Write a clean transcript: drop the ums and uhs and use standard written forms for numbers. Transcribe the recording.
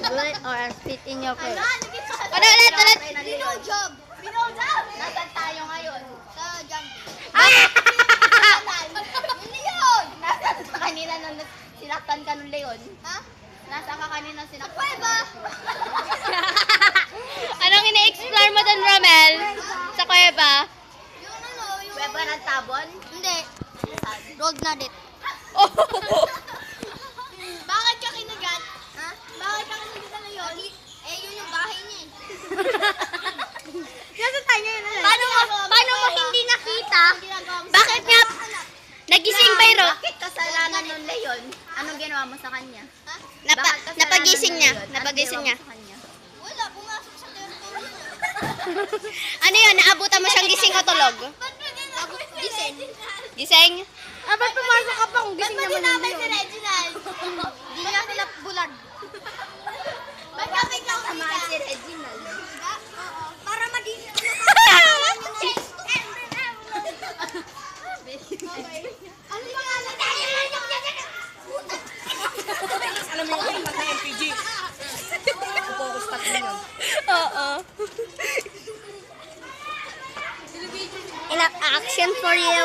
bullet or I'll spit in your face. Ulit. Binojab. Nasaan tayo ngayon? Sa jumping. Leon! Nasaan ka kanina nung sinaktan ka nung Leon? Ha? Nasaan ka kanina nung sinaktan ka nung Leon? Anong ina-explore mo doon, Romel? Sa kuweba? Yung Kuweba ng Tabon? Hindi. Road na dit. Oh. Bakit ka kinagat? Ha? Bakit ka kinagat na Leon? Eh, yun yung bahay niya eh. Nasa tayo yun. Paano mo hindi nakita? Bakit nga? Nagising ba yung Bakit kasalanan nung Leon? Anong ginawa mo sa kanya? Ha? Bakit kasalanan napagising nung niya. Leon? Anong Napagising ginawa niya. mo sa kanya? Wala, pumasok sa territory niya. Ano yun? Naabutan mo siyang gising o tulog? Ba't ba ginagawa gising? Gising? Ba't pumasok ka pa kung gising naman yung si Reginald? Hindi niya sila bulag. Ba't ka biglang samahan si Reginald? Oo. Para maging... Ano yung pangalan tayo? Alam mo yung pag na MPG. Focus pa rin yun. Oo. Enough action for you.